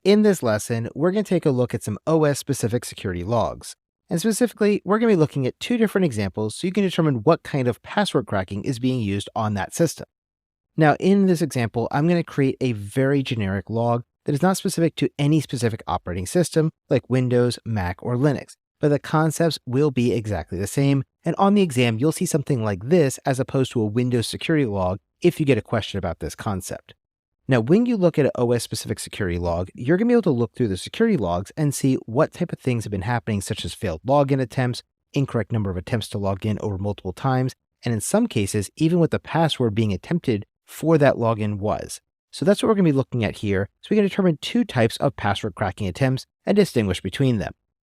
In this lesson, we're going to take a look at some OS-specific security logs. And specifically, we're going to be looking at two different examples so you can determine what kind of password cracking is being used on that system. Now, in this example, I'm going to create a very generic log that is not specific to any specific operating system like Windows, Mac, or Linux, but the concepts will be exactly the same. And on the exam, you'll see something like this as opposed to a Windows security log if you get a question about this concept. Now, when you look at an OS-specific security log, you're going to be able to look through the security logs and see what type of things have been happening, such as failed login attempts, incorrect number of attempts to log in over multiple times, and in some cases, even what the password being attempted for that login was. So that's what we're going to be looking at here, so we can determine two types of password cracking attempts and distinguish between them.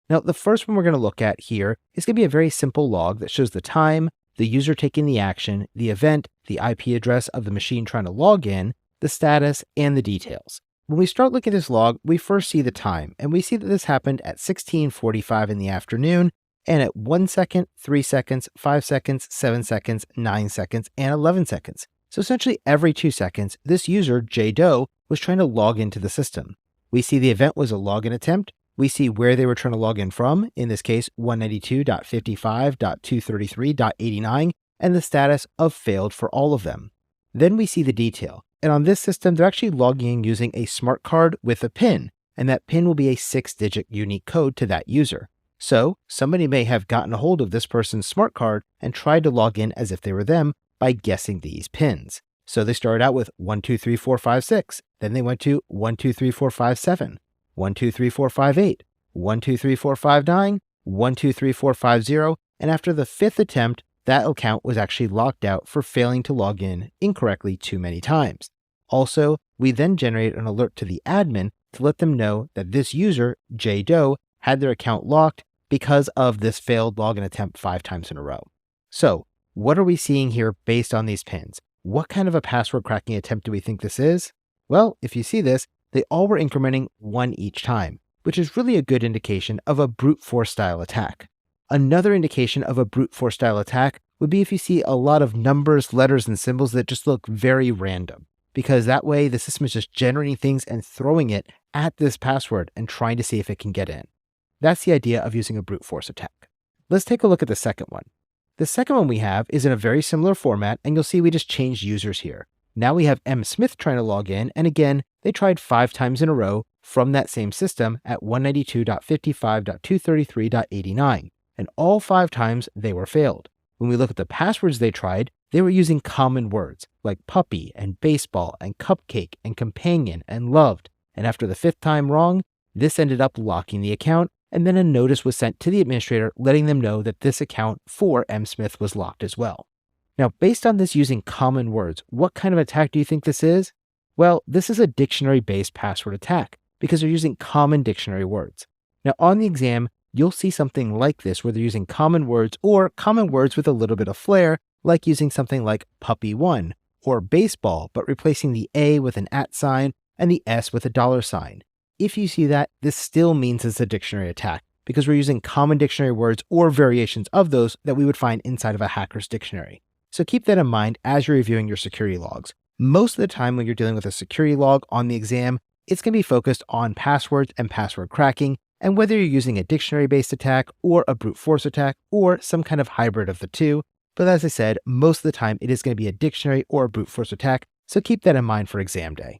Now, the first one we're going to look at here is going to be a very simple log that shows the time, the user taking the action, the event, the IP address of the machine trying to log in, the status, and the details. When we start looking at this log, we first see the time, and we see that this happened at 16:45 in the afternoon, and at 1 second, 3 seconds, 5 seconds, 7 seconds, 9 seconds, and 11 seconds. So essentially every 2 seconds, this user, J. Doe, was trying to log into the system. We see the event was a login attempt. We see where they were trying to log in from, in this case, 192.55.233.89, and the status of failed for all of them. Then we see the detail. And on this system, they're actually logging in using a smart card with a PIN, and that PIN will be a 6-digit unique code to that user. So somebody may have gotten a hold of this person's smart card and tried to log in as if they were them by guessing these pins. So they started out with 123456, then they went to 123457, 123458, 123459, 123450, and after the fifth attempt, that account was actually locked out for failing to log in incorrectly too many times. Also, we then generate an alert to the admin to let them know that this user, J. Doe, had their account locked because of this failed login attempt 5 times in a row. So, what are we seeing here based on these pins? What kind of a password cracking attempt do we think this is? Well, if you see this, they all were incrementing 1 each time, which is really a good indication of a brute force style attack. Another indication of a brute force style attack would be if you see a lot of numbers, letters, and symbols that just look very random, because that way the system is just generating things and throwing it at this password and trying to see if it can get in. That's the idea of using a brute force attack. Let's take a look at the second one. The second one we have is in a very similar format, and you'll see we just changed users here. Now we have M. Smith trying to log in, and again, they tried 5 times in a row from that same system at 192.55.233.89. And all 5 times they were failed. When we look at the passwords they tried, they were using common words like puppy and baseball and cupcake and companion and loved. And after the 5th time wrong, this ended up locking the account, and then a notice was sent to the administrator letting them know that this account for M. Smith was locked as well. Now, based on this using common words, what kind of attack do you think this is? Well, this is a dictionary-based password attack because they're using common dictionary words. Now, on the exam, you'll see something like this where they're using common words or common words with a little bit of flair, like using something like puppy1 or baseball, but replacing the A with an @ sign and the S with a $sign. If you see that, this still means it's a dictionary attack because we're using common dictionary words or variations of those that we would find inside of a hacker's dictionary. So keep that in mind as you're reviewing your security logs. Most of the time when you're dealing with a security log on the exam, it's going to be focused on passwords and password cracking, and whether you're using a dictionary-based attack or a brute force attack or some kind of hybrid of the two. But as I said, most of the time it is going to be a dictionary or a brute force attack, so keep that in mind for exam day.